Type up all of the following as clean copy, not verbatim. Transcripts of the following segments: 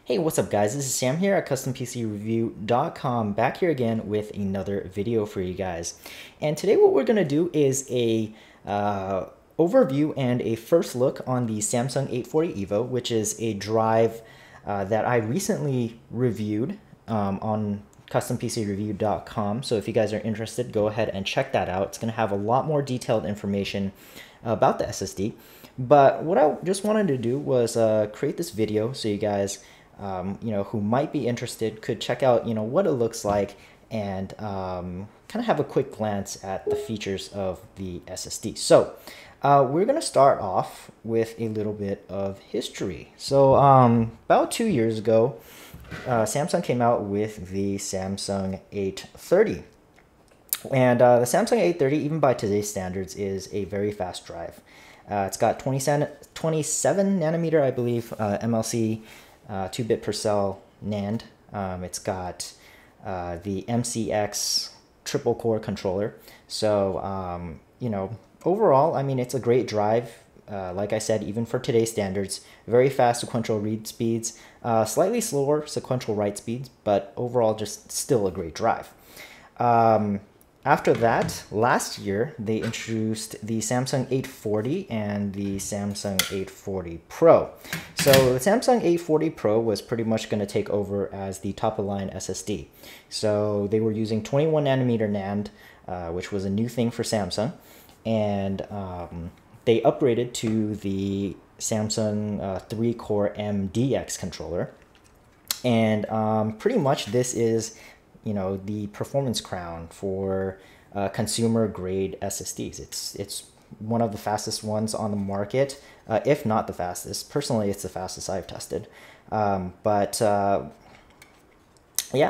Hey, what's up guys? This is Sam here at CustomPCReview.com, back here again with another video for you guys. And today what we're going to do is a overview and a first look on the Samsung 840 EVO, which is a drive that I recently reviewed on CustomPCReview.com. So if you guys are interested, go ahead and check that out. It's going to have a lot more detailed information about the SSD. But what I just wanted to do was create this video so you guys who might be interested could check out, what it looks like and kind of have a quick glance at the features of the SSD. So we're going to start off with a little bit of history. So about 2 years ago, Samsung came out with the Samsung 830. And the Samsung 830, even by today's standards, is a very fast drive. It's got 27 nanometer, I believe, MLC 2-bit per cell NAND. It's got the MCX triple core controller. So, overall, I mean, it's a great drive. Like I said, even for today's standards, very fast sequential read speeds, slightly slower sequential write speeds, but overall just still a great drive. After that, last year, they introduced the Samsung 840 and the Samsung 840 Pro. So the Samsung 840 Pro was pretty much going to take over as the top-of-the-line SSD. So they were using 21 nanometer NAND, which was a new thing for Samsung. And they upgraded to the Samsung 3-core MDX controller. And pretty much this is the performance crown for consumer grade SSDs. It's one of the fastest ones on the market, if not the fastest. Personally, it's the fastest I've tested. Yeah,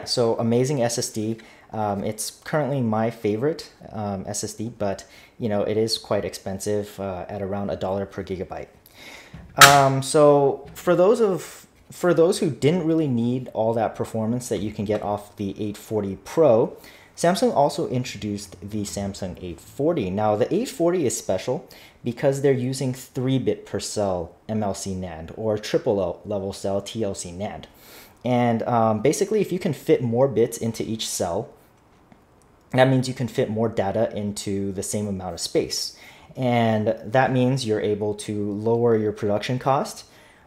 so amazing SSD. It's currently my favorite SSD, but it is quite expensive at around $1 per gigabyte. So for those who didn't really need all that performance that you can get off the 840 Pro, Samsung also introduced the Samsung 840. Now, the 840 is special because they're using 3-bit per cell MLC NAND or triple level cell TLC NAND. And basically, if you can fit more bits into each cell, that means you can fit more data into the same amount of space. And that means you're able to lower your production cost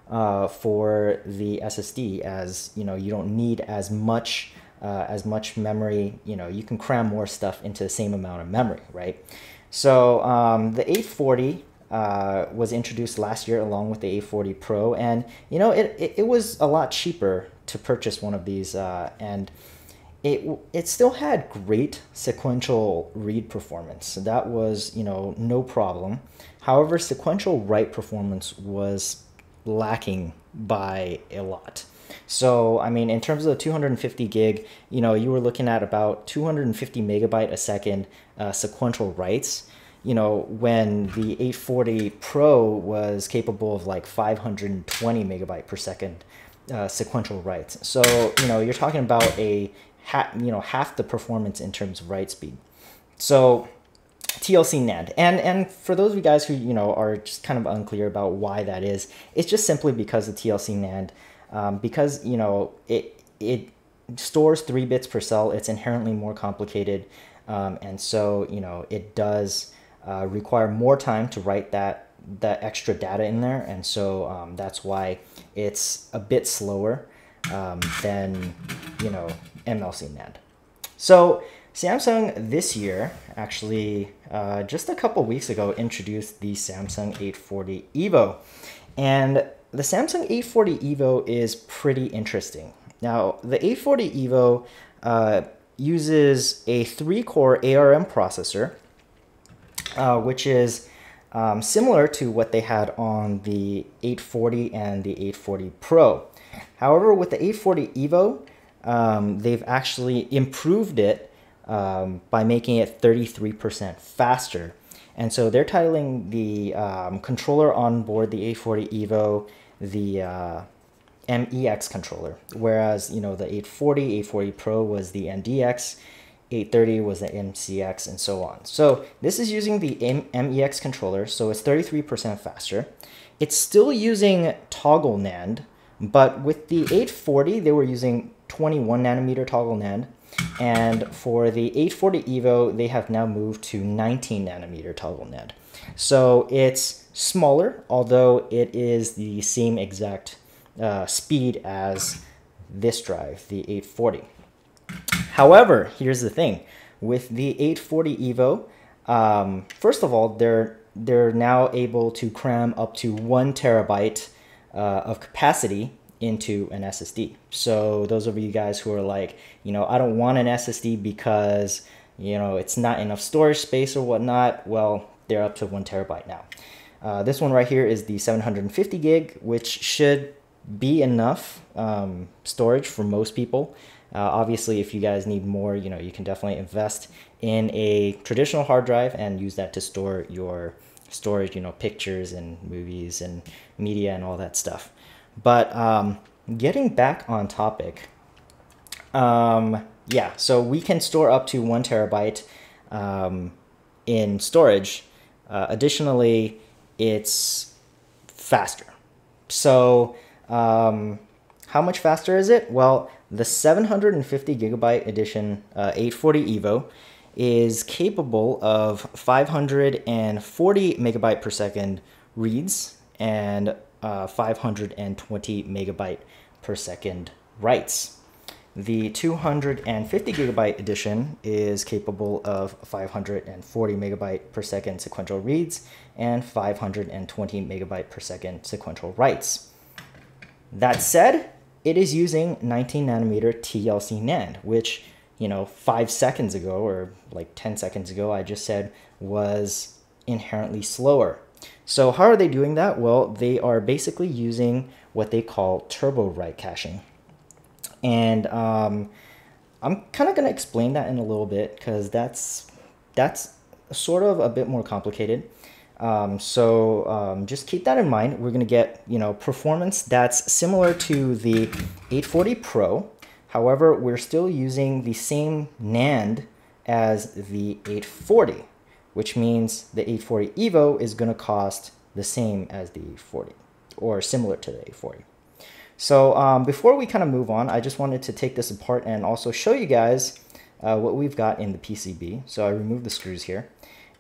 for the SSD, as you don't need as much memory. You can cram more stuff into the same amount of memory, right? So the 840 was introduced last year along with the 840 Pro, and it was a lot cheaper to purchase one of these, and it still had great sequential read performance. That was no problem. However, sequential write performance was lacking by a lot. So I mean, in terms of the 250 gig, you were looking at about 250 megabyte a second sequential writes, when the 840 Pro was capable of like 520 megabyte per second sequential writes. So you're talking about a half the performance in terms of write speed. So TLC NAND, and for those of you guys who are just kind of unclear about why that is, it's just simply because of TLC NAND, because it stores 3 bits per cell. It's inherently more complicated, and so it does require more time to write that extra data in there, and so that's why it's a bit slower than MLC NAND. So Samsung this year, actually just a couple weeks ago, introduced the Samsung 840 EVO. And the Samsung 840 EVO is pretty interesting. Now, the 840 EVO uses a 3-core ARM processor, which is similar to what they had on the 840 and the 840 Pro. However, with the 840 EVO, they've actually improved it by making it 33% faster. And so they're titling the controller on board the 840 EVO the MEX controller, whereas the 840 Pro was the MDX, 830 was the MCX, and so on. So this is using the MEX controller, so it's 33% faster. It's still using toggle NAND, But with the 840, they were using 21 nanometer toggle NAND. And for the 840 EVO, they have now moved to 19 nanometer toggle NAND. So it's smaller, although it is the same exact speed as this drive, the 840. However, here's the thing. With the 840 EVO, first of all, they're now able to cram up to 1 terabyte of capacity into an SSD. So those of you guys who are like, I don't want an SSD because, it's not enough storage space or whatnot, well, they're up to 1 terabyte now. This one right here is the 750 gig, which should be enough storage for most people. Obviously, if you guys need more, you can definitely invest in a traditional hard drive and use that to store your storage, pictures and movies and media and all that stuff. But getting back on topic, yeah, so we can store up to 1 terabyte in storage. Additionally, it's faster. So how much faster is it? Well, the 750 gigabyte edition 840 EVO is capable of 540 megabyte per second reads and 520 megabyte per second writes. The 250 gigabyte edition is capable of 540 megabyte per second sequential reads and 520 megabyte per second sequential writes. That said, it is using 19 nanometer TLC NAND, which, 5 seconds ago or like 10 seconds ago, I just said was inherently slower. So how are they doing that? Well, they are basically using what they call turbo write caching. And I'm kind of going to explain that in a little bit because that's sort of a bit more complicated. Just keep that in mind. We're going to get, performance that's similar to the 840 Pro. However, we're still using the same NAND as the 840, which means the 840 EVO is going to cost the same as the 840 or similar to the 840. So before we kind of move on, I just wanted to take this apart and also show you guys what we've got in the PCB. So I removed the screws here.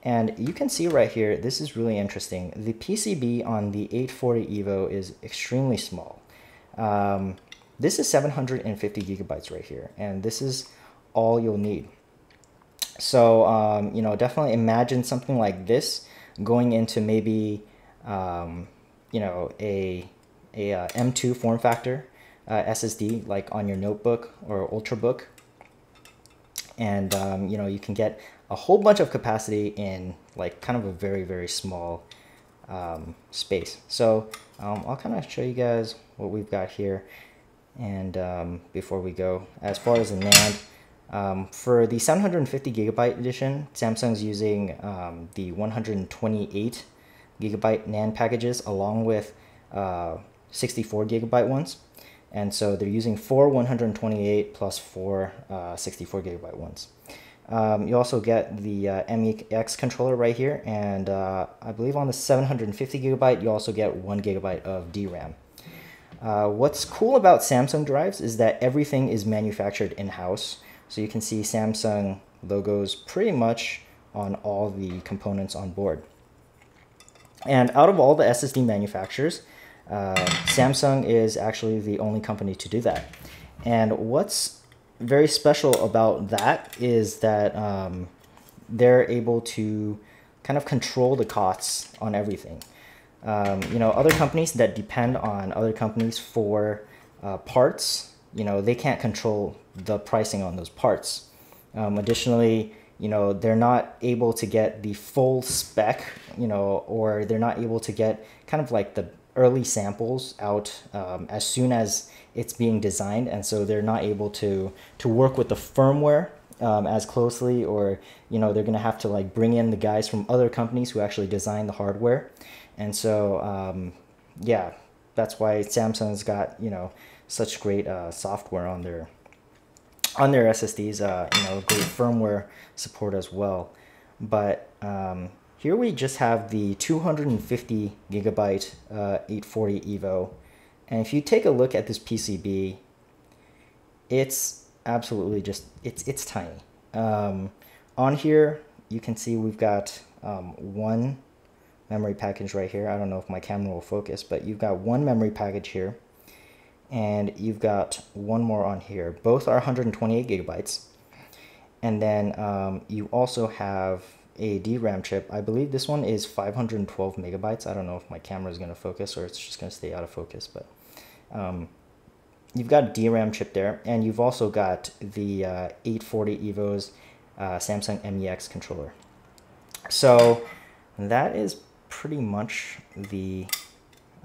And you can see right here, this is really interesting. The PCB on the 840 EVO is extremely small. This is 750 gigabytes right here, and this is all you'll need. So, definitely imagine something like this going into maybe, a M2 form factor SSD, like on your notebook or Ultrabook. And, you can get a whole bunch of capacity in like kind of a very, very small space. So I'll kind of show you guys what we've got here. And before we go, as far as the NAND, for the 750 gigabyte edition, Samsung's using the 128 gigabyte NAND packages along with 64 gigabyte ones. And so they're using 4 128 plus 4 64 gigabyte ones. You also get the MEX controller right here, and I believe on the 750 gigabyte, you also get 1 gigabyte of DRAM. What's cool about Samsung drives is that everything is manufactured in-house. So you can see Samsung logos pretty much on all the components on board. And out of all the SSD manufacturers, Samsung is actually the only company to do that. And what's very special about that is that they're able to kind of control the costs on everything. Other companies that depend on other companies for parts, they can't control the pricing on those parts. Additionally, they're not able to get the full spec, or they're not able to get kind of like the early samples out as soon as it's being designed, and so they're not able to work with the firmware as closely, or they're gonna have to like bring in the guys from other companies who actually design the hardware. And so yeah, that's why Samsung's got such great software on their SSDs, great firmware support as well. But here we just have the 250 gigabyte 840 EVO, And if you take a look at this PCB, it's absolutely just, it's tiny. On here, you can see we've got one memory package right here. I don't know if my camera will focus, but you've got one memory package here, and you've got one more on here. Both are 128 gigabytes. And then you also have a DRAM chip. I believe this one is 512 megabytes. I don't know if my camera is going to focus or it's just going to stay out of focus, but you've got a DRAM chip there, and you've also got the 840 EVO's Samsung MEX controller. So that is pretty much the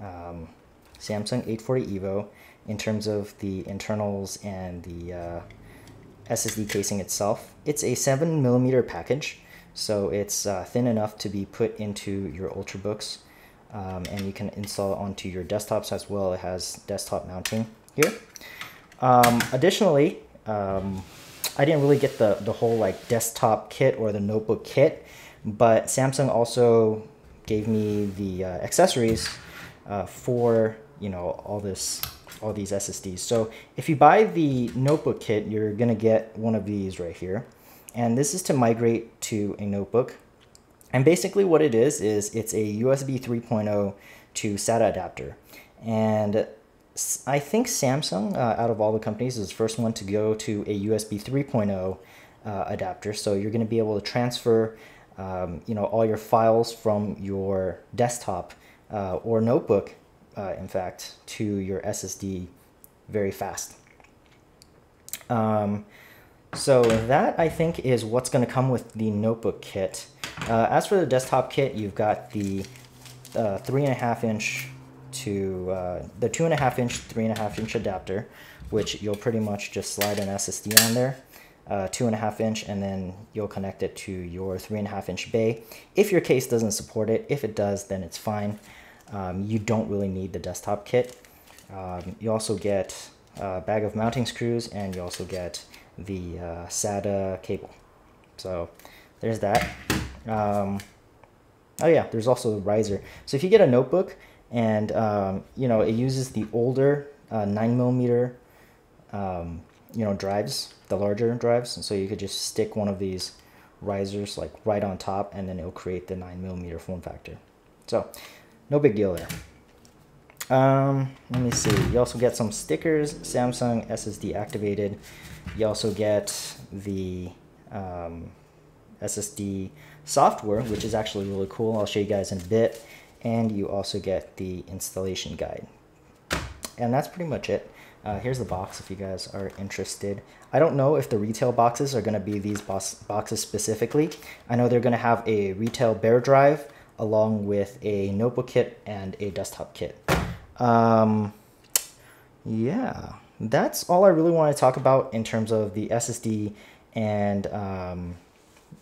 Samsung 840 EVO in terms of the internals and the SSD casing itself. It's a 7mm package, so it's thin enough to be put into your Ultrabooks, and you can install it onto your desktops as well. It has desktop mounting here. Additionally, I didn't really get the whole like desktop kit or the notebook kit, but Samsung also gave me the accessories for, you know, all these SSDs. So if you buy the notebook kit, you're gonna get one of these right here, and this is to migrate to a notebook. And basically what it is it's a USB 3.0 to SATA adapter. And I think Samsung, out of all the companies, is the first one to go to a USB 3.0 adapter. So you're going to be able to transfer, you know, all your files from your desktop or notebook, in fact, to your SSD very fast. So that, I think, is what's going to come with the notebook kit. As for the desktop kit, you've got the 3.5-inch to the 2.5-inch, 3.5-inch adapter, which you'll pretty much just slide an SSD on there, 2.5-inch, and then you'll connect it to your 3.5-inch bay. If your case doesn't support it, if it does, then it's fine. You don't really need the desktop kit. You also get a bag of mounting screws, and you also get the SATA cable. So there's that. Oh yeah, there's also the riser. So if you get a notebook and you know, it uses the older 9mm you know, drives, the larger drives, and so you could just stick one of these risers like right on top, and then it'll create the 9mm form factor. So no big deal there. Let me see, you also get some stickers, Samsung SSD activated. You also get the SSD software, which is actually really cool. I'll show you guys in a bit. And you also get the installation guide. And that's pretty much it. Here's the box if you guys are interested. I don't know if the retail boxes are going to be these boxes specifically. I know they're going to have a retail bare drive along with a notebook kit and a desktop kit. Yeah, that's all I really want to talk about in terms of the SSD and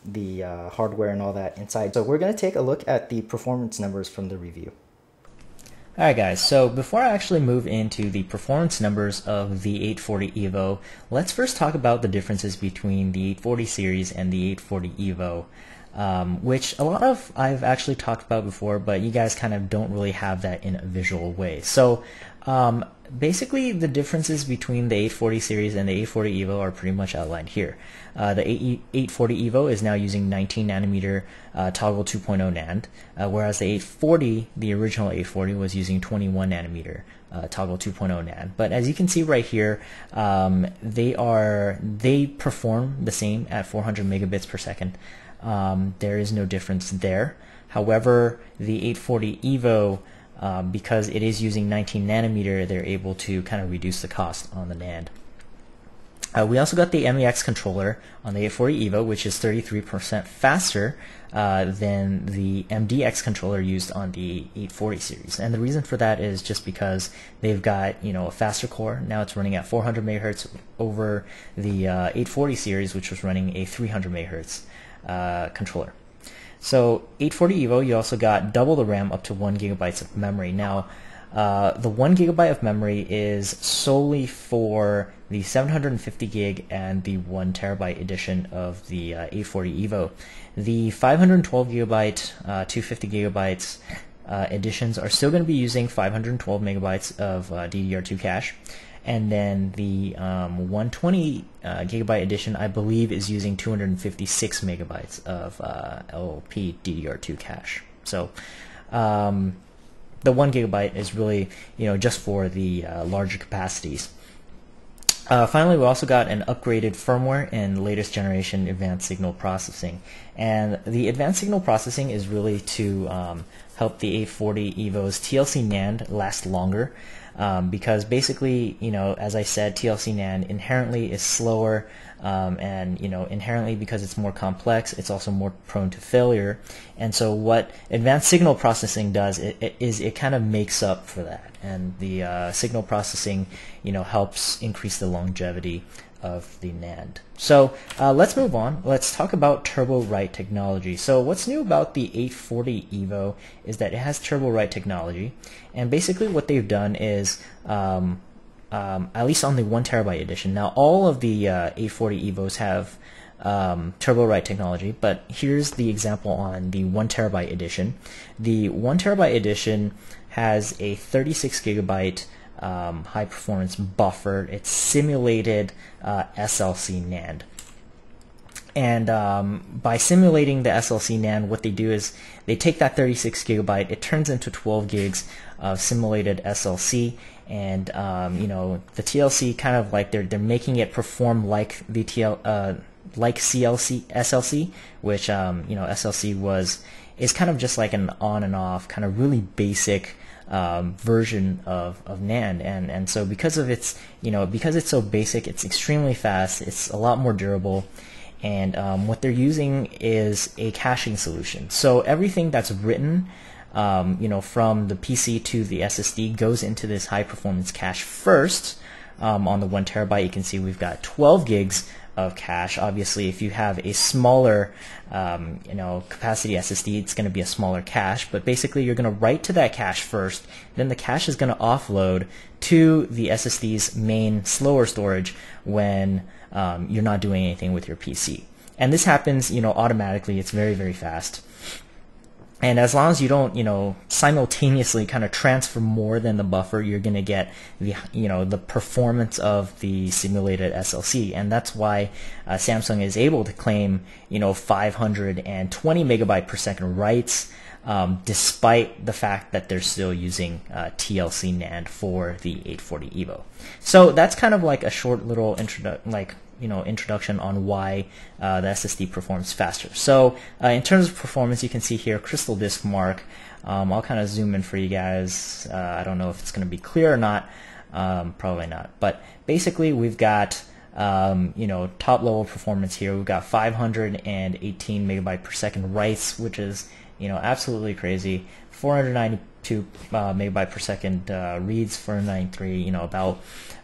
the hardware and all that inside. So we're going to take a look at the performance numbers from the review. Alright guys, so before I actually move into the performance numbers of the 840 EVO, let's first talk about the differences between the 840 series and the 840 EVO, which a lot of I've actually talked about before, but you guys kind of don't really have that in a visual way. So basically the differences between the 840 series and the 840 EVO are pretty much outlined here. The 840 EVO is now using 19nm toggle 2.0 NAND, whereas the 840, the original 840, was using 21nm toggle 2.0 NAND. But as you can see right here, they perform the same at 400 megabits per second. There is no difference there. However, the 840 EVO, because it is using 19nm, they're able to kind of reduce the cost on the NAND. We also got the MEX controller on the 840 EVO, which is 33% faster than the MDX controller used on the 840 series. And the reason for that is just because they've got, you know, a faster core. Now it's running at 400 MHz over the 840 series, which was running a 300 MHz controller. So 840 EVO, you also got double the RAM, up to 1 GB of memory. Now, the 1 GB of memory is solely for the 750 gig and the 1 TB edition of the 840 EVO. The 512 GB, 250 GB editions are still going to be using 512 megabytes of DDR2 cache, and then the 120 gigabyte edition, I believe, is using 256 megabytes of LP DDR2 cache. So the 1 gigabyte is really, just for the larger capacities. Finally, we also got an upgraded firmware and latest generation advanced signal processing. And the advanced signal processing is really to help the 840 EVO's TLC NAND last longer. Because basically, as I said, TLC NAND inherently is slower, and inherently, because it's more complex, it's also more prone to failure. And so what advanced signal processing does is it kind of makes up for that, and the signal processing helps increase the longevity of the NAND. So let's move on. Let's talk about turbo write technology. So what's new about the 840 EVO is that it has turbo write technology, and basically what they've done is at least on the 1 terabyte edition. Now all of the 840 EVOs have turbo write technology, but here's the example on the 1 terabyte edition. The 1 terabyte edition has a 36 gigabyte high performance buffer. It's simulated SLC NAND. And by simulating the SLC NAND, what they do is they take that 36 gigabyte, it turns into 12 gigs of simulated SLC, and the TLC kind of like they're making it perform like the like SLC, which SLC is kind of just like an on and off kind of really basic version of NAND, and so because of its because it's so basic, it's extremely fast, it's a lot more durable, and what they're using is a caching solution. So everything that's written from the PC to the SSD goes into this high performance cache first. On the 1 terabyte, you can see we've got 12 gigs of cache. Obviously, if you have a smaller capacity SSD, it's going to be a smaller cache, but basically you're going to write to that cache first, then the cache is going to offload to the SSD's main slower storage when you're not doing anything with your PC. And this happens automatically. It's very, very fast. And as long as you don't, simultaneously kind of transfer more than the buffer, you're going to get the performance of the simulated SLC. And that's why Samsung is able to claim, 520 megabyte per second writes, despite the fact that they're still using TLC NAND for the 840 EVO. So that's kind of like a short little introduction on why the SSD performs faster. So in terms of performance, you can see here Crystal Disk Mark. I'll kind of zoom in for you guys. I don't know if it's going to be clear or not. Probably not. But basically, we've got top level performance here. We've got 518 megabyte per second writes, which is absolutely crazy. 492 megabyte per second reads, 493. About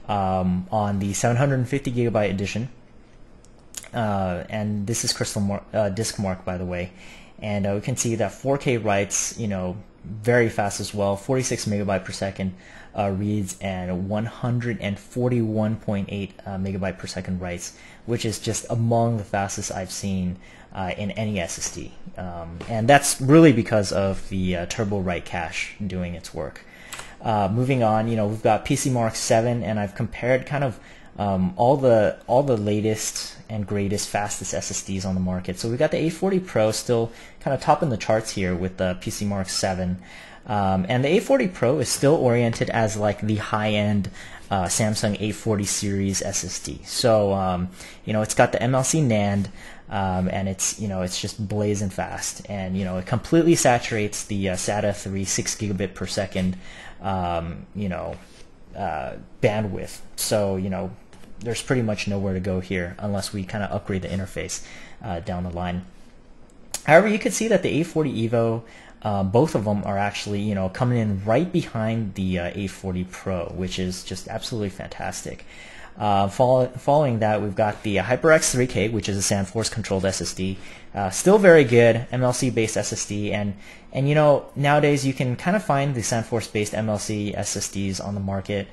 on the 750 gigabyte edition, and this is Crystal Disk Mark, by the way, and we can see that 4K writes, very fast as well, 46 megabyte per second reads, and 141.8 megabyte per second writes, which is just among the fastest I've seen in any SSD, and that's really because of the turbo write cache doing its work. Moving on, we've got PC Mark 7, and I've compared kind of all the latest and greatest, fastest SSDs on the market. So we've got the 840 Pro still kind of topping the charts here with the PC Mark 7, and the 840 Pro is still oriented as like the high-end Samsung 840 series SSD. So it's got the MLC NAND. And it's just blazing fast, and it completely saturates the SATA 3 6 gigabit per second bandwidth. So there's pretty much nowhere to go here unless we kind of upgrade the interface down the line. However, you can see that the 840 EVO, both of them are actually coming in right behind the 840 Pro, which is just absolutely fantastic. Following that, we've got the HyperX 3K, which is a SandForce controlled SSD. Still very good, MLC based SSD, and nowadays you can kind of find the SandForce based MLC SSDs on the market,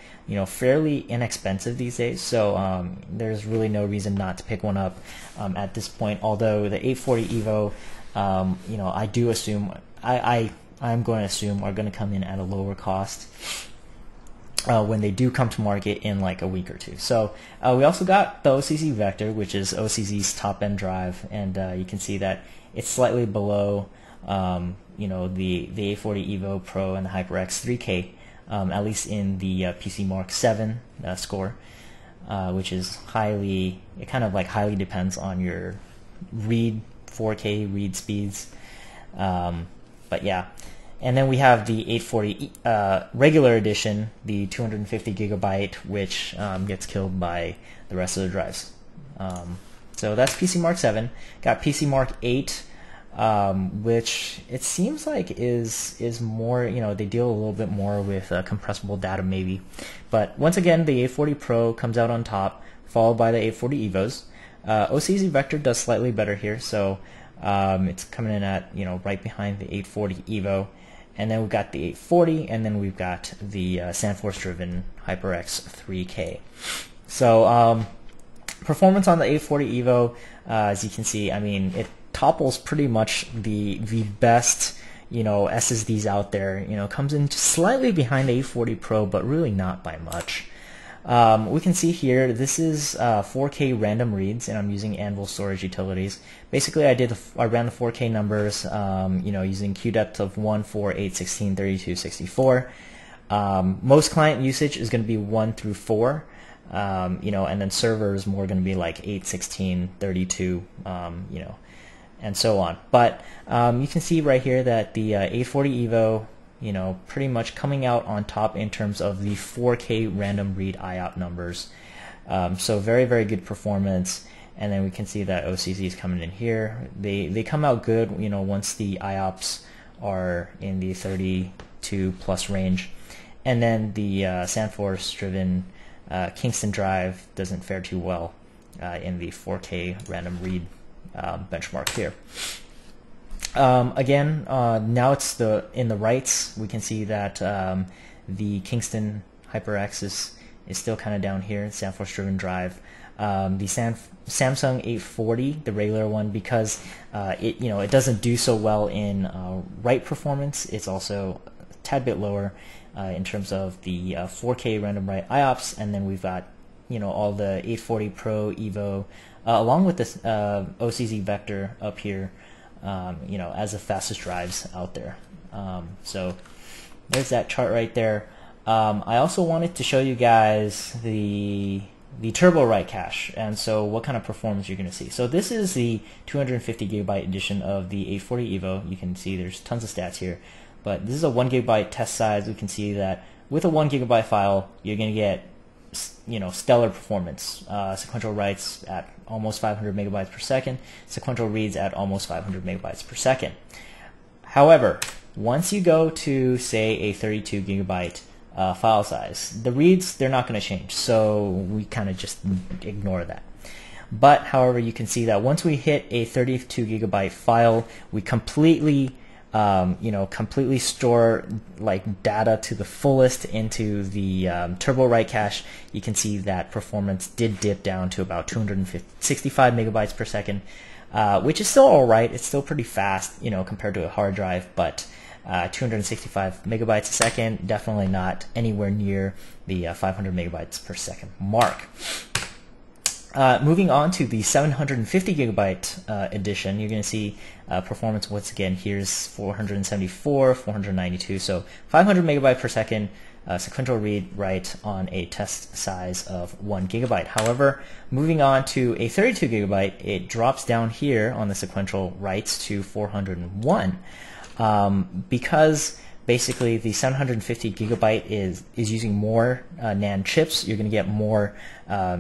fairly inexpensive these days. So there's really no reason not to pick one up at this point. Although the 840 EVO, I do assume I I'm going to assume are going to come in at a lower cost when they do come to market in like a week or two. So we also got the Ocz Vector, which is OCZ's top-end drive, and you can see that it's slightly below you know, the A40 EVO Pro and the HyperX 3K, at least in the PC Mark 7 score, which is highly, it kind of like highly depends on your read 4K read speeds. But yeah. And then we have the 840 regular edition, the 250 gigabyte, which gets killed by the rest of the drives. So that's PC Mark 7. Got PC Mark 8, which it seems like is more, you know, they deal a little bit more with compressible data maybe. But once again, the 840 Pro comes out on top, followed by the 840 EVOs. Ocz Vector does slightly better here, so it's coming in at, you know, right behind the 840 EVO. And then we've got the 840, and then we've got the SandForce-driven HyperX 3K. So performance on the 840 EVO, as you can see, I mean, it topples pretty much the best, you know, SSDs out there. You know, comes in just slightly behind the 840 Pro, but really not by much. We can see here, this is 4K random reads, and I'm using Anvil storage utilities. Basically, I ran the 4K numbers, you know, using Q depth of 1, 4, 8, 16, 32, 64. Most client usage is going to be 1 through 4, you know, and then server is more going to be like 8, 16, 32, you know, and so on. But you can see right here that the 840 EVO, you know, pretty much coming out on top in terms of the 4K random read IOP numbers. So very, very good performance. And then we can see that OCZ is coming in here. They come out good, you know, once the IOPs are in the 32 plus range. And then the SandForce-driven Kingston drive doesn't fare too well in the 4K random read benchmark here. Again, now it's in the rights. We can see that the Kingston HyperX is still kind of down here, SandForce-driven drive. The Samsung 840, the regular one, because it, you know, it doesn't do so well in write performance. It's also a tad bit lower in terms of the 4K random write IOPS, and then we've got, you know, all the 840 Pro EVO along with this Ocz Vector up here. You know, as the fastest drives out there. So there's that chart right there. I also wanted to show you guys the turbo write cache, and so what kind of performance you're going to see. So this is the 250 gigabyte edition of the 840 EVO. You can see there's tons of stats here, but this is a 1 gigabyte test size. We can see that with a 1 gigabyte file, you're going to get, you know, stellar performance. Sequential writes at almost 500 megabytes per second, sequential reads at almost 500 megabytes per second. However, once you go to, say, a 32 gigabyte file size, the reads, they're not going to change, so we kind of just ignore that. But however, you can see that once we hit a 32 gigabyte file, we completely you know, completely store like data to the fullest into the turbo write cache. You can see that performance did dip down to about 265 megabytes per second, which is still all right. It's still pretty fast, you know, compared to a hard drive, but 265 megabytes a second, definitely not anywhere near the 500 megabytes per second mark. Moving on to the 750 gigabyte edition, you're going to see performance once again. Here's 474, 492, so 500 megabyte per second sequential read write on a test size of 1 gigabyte. However, moving on to a 32 gigabyte, it drops down here on the sequential writes to 401 because basically the 750 gigabyte is using more NAND chips. You're going to get more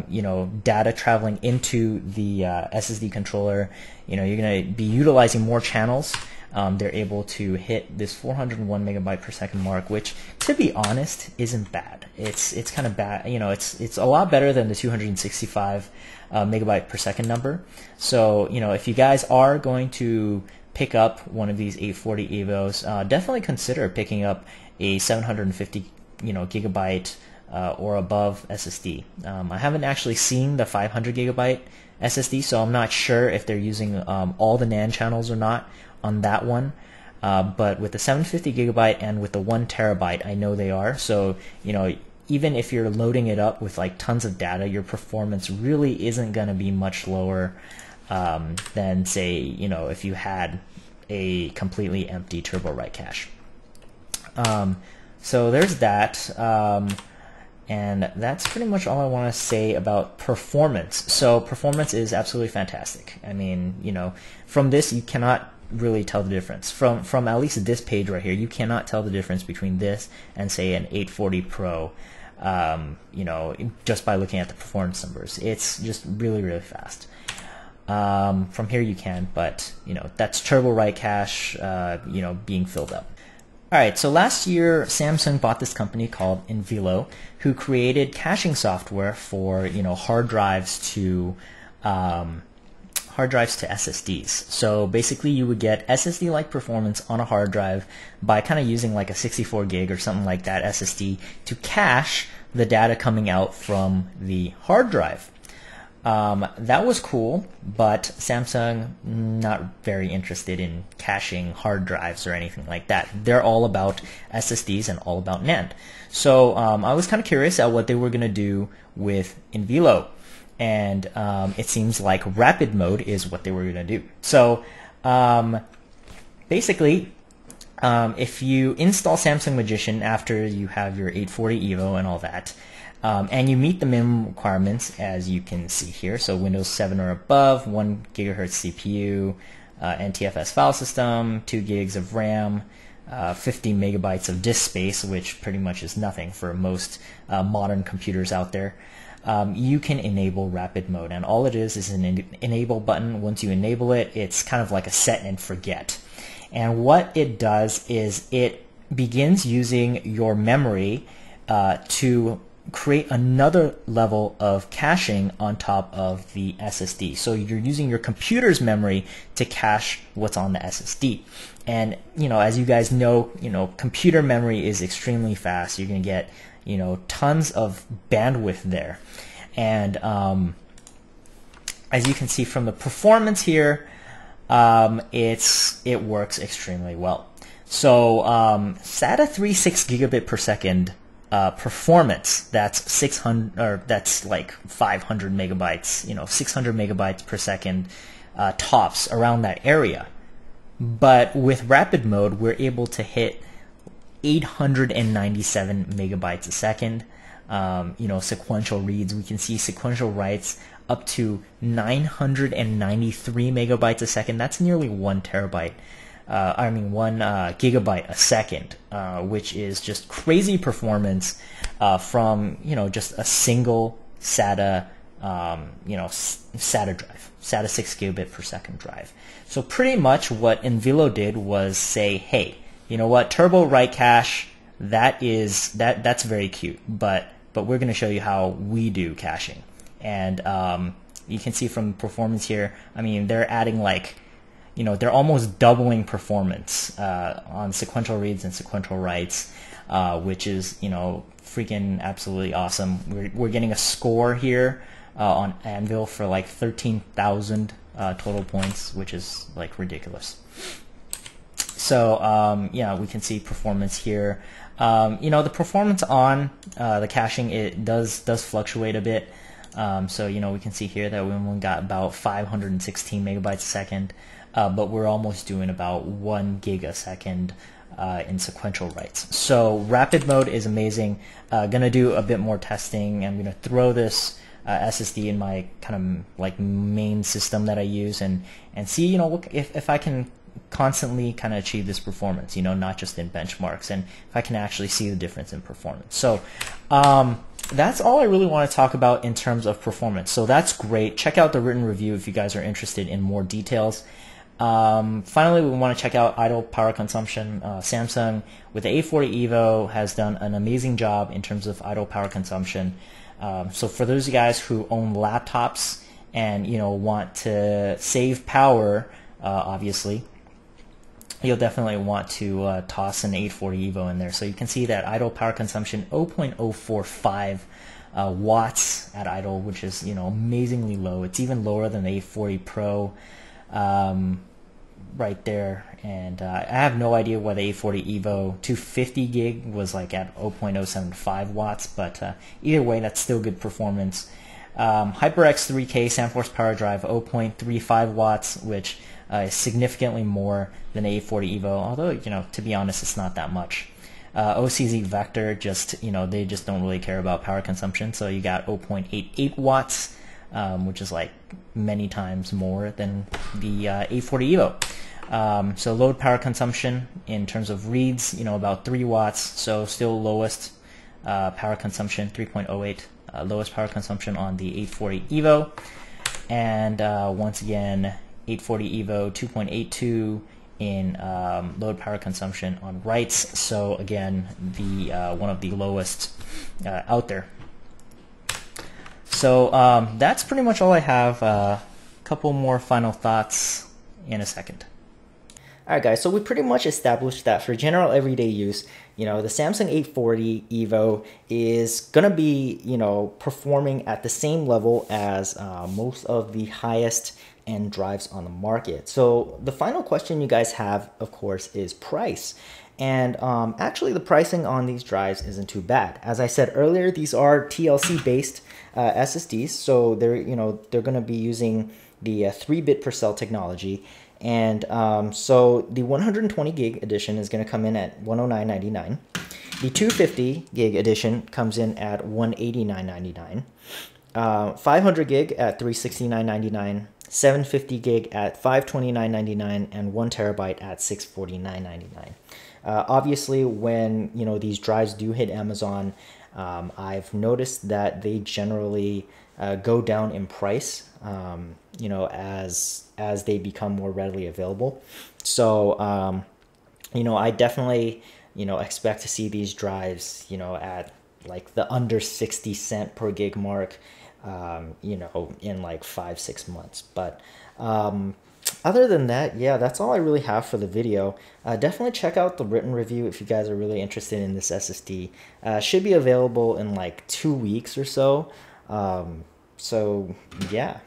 you know, data traveling into the SSD controller. You know, you're going to be utilizing more channels. They're able to hit this 401 megabyte per second mark, which, to be honest, isn't bad. It's kind of bad. You know, it's a lot better than the 265 megabyte per second number. So, you know, if you guys are going to pick up one of these 840 EVOs, definitely consider picking up a 750, you know, gigabyte or above SSD. I haven't actually seen the 500 gigabyte SSD, so I'm not sure if they're using all the NAND channels or not on that one. but with the 750 gigabyte and with the 1 terabyte, I know they are. So, you know, even if you're loading it up with like tons of data, your performance really isn't going to be much lower than, say, you know, if you had a completely empty turbo write cache. So there's that. And that's pretty much all I want to say about performance. So performance is absolutely fantastic. I mean, you know, from this you cannot really tell the difference. From at least this page right here, you cannot tell the difference between this and, say, an 840 Pro, you know, just by looking at the performance numbers. It's just really, really fast. From here you can, but, you know, that's turbo write cache, you know, being filled up. Alright, so last year Samsung bought this company called EVO, who created caching software for, you know, hard drives to SSDs. So basically you would get SSD-like performance on a hard drive by kind of using like a 64 gig or something like that SSD to cache the data coming out from the hard drive. That was cool, but Samsung not very interested in caching hard drives or anything like that. They're all about SSDs and all about NAND. So I was kind of curious at what they were going to do with EVO, and it seems like rapid mode is what they were going to do. So basically, if you install Samsung Magician after you have your 840 EVO and all that, and you meet the minimum requirements, as you can see here, so Windows 7 or above, 1 gigahertz CPU, NTFS file system, 2 gigs of RAM, 50 megabytes of disk space, which pretty much is nothing for most modern computers out there, you can enable rapid mode. And all it is an enable button. Once you enable it, it's kind of like a set and forget. And what it does is it begins using your memory to create another level of caching on top of the SSD. So you're using your computer's memory to cache what's on the SSD. And, you know, as you guys know, you know, computer memory is extremely fast. You're going to get, you know, tons of bandwidth there. And as you can see from the performance here, it works extremely well. So SATA 3.6 gigabit per second performance, that's 600, or that's like 500 megabytes, you know, 600 megabytes per second tops, around that area. But with rapid mode, we're able to hit 897 megabytes a second. You know, sequential reads, we can see sequential writes up to 993 megabytes a second. That's nearly 1 terabyte. 1 gigabyte a second, which is just crazy performance from, you know, just a single SATA, you know, SATA drive, SATA 6 gigabit per second drive. So pretty much what EVO did was say, hey, you know what, turbo write cache, that's very cute, but we're going to show you how we do caching. And you can see from performance here, I mean, they're adding like, you know, they're almost doubling performance on sequential reads and sequential writes, which is, you know, freaking absolutely awesome. We're getting a score here on Anvil for like 13,000 total points, which is like ridiculous. So yeah, we can see performance here. You know, the performance on the caching, it does fluctuate a bit. So, you know, we can see here that we only got about 516 megabytes a second. But we're almost doing about 1 gig a second in sequential writes. So rapid mode is amazing. Gonna do a bit more testing. I'm gonna throw this SSD in my kind of like main system that I use and see, you know, if I can constantly kind of achieve this performance, you know, not just in benchmarks, and if I can actually see the difference in performance. So that's all I really want to talk about in terms of performance. So that's great. Check out the written review if you guys are interested in more details. Finally, we want to check out idle power consumption. Samsung with the 840 EVO has done an amazing job in terms of idle power consumption. So for those of you guys who own laptops and, you know, want to save power, obviously, you'll definitely want to toss an 840 EVO in there. So you can see that idle power consumption 0.045 watts at idle, which is, you know, amazingly low. It's even lower than the 840 Pro. right there. And I have no idea why the 840 EVO 250 gig was like at 0.075 watts, but either way, that's still good performance. HyperX 3K SandForce power drive 0.35 watts, which is significantly more than the 840 EVO, although, you know, to be honest, it's not that much. Ocz Vector, just, you know, they just don't really care about power consumption, so you got 0.88 watts, which is like many times more than the 840 EVO. So load power consumption in terms of reads, you know, about 3 watts, so still lowest power consumption, 3.08, lowest power consumption on the 840 EVO. And once again, 840 EVO 2.82 in load power consumption on writes, so again, the one of the lowest out there. So that's pretty much all I have. A couple more final thoughts in a second. Alright guys, so we pretty much established that for general everyday use, you know, the Samsung 840 EVO is going to be, you know, performing at the same level as most of the highest end drives on the market. So the final question you guys have, of course, is price. And actually the pricing on these drives isn't too bad. As I said earlier, these are TLC based SSDs, so they're, you know, they're going to be using the 3-bit per cell technology. And so the 120 gig edition is going to come in at $109.99. The 250 gig edition comes in at $189.99. 500 gig at $369.99. 750 gig at $529.99, and 1 terabyte at $649.99. Obviously, when, you know, these drives do hit Amazon, I've noticed that they generally go down in price, you know, as they become more readily available. So, you know, I definitely, you know, expect to see these drives, you know, at like the under 60 cent per gig mark, you know, in like 5-6 months. But other than that, yeah, that's all I really have for the video. Definitely check out the written review if you guys are really interested in this SSD. Should be available in like 2 weeks or so. So yeah,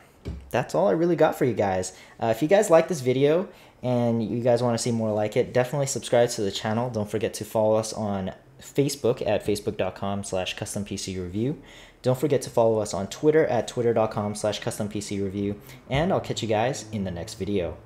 that's all I really got for you guys. If you guys like this video and you guys want to see more like it, definitely subscribe to the channel. Don't forget to follow us on Facebook at facebook.com/custompcreview. Don't forget to follow us on Twitter at twitter.com/custompcreview. And I'll catch you guys in the next video.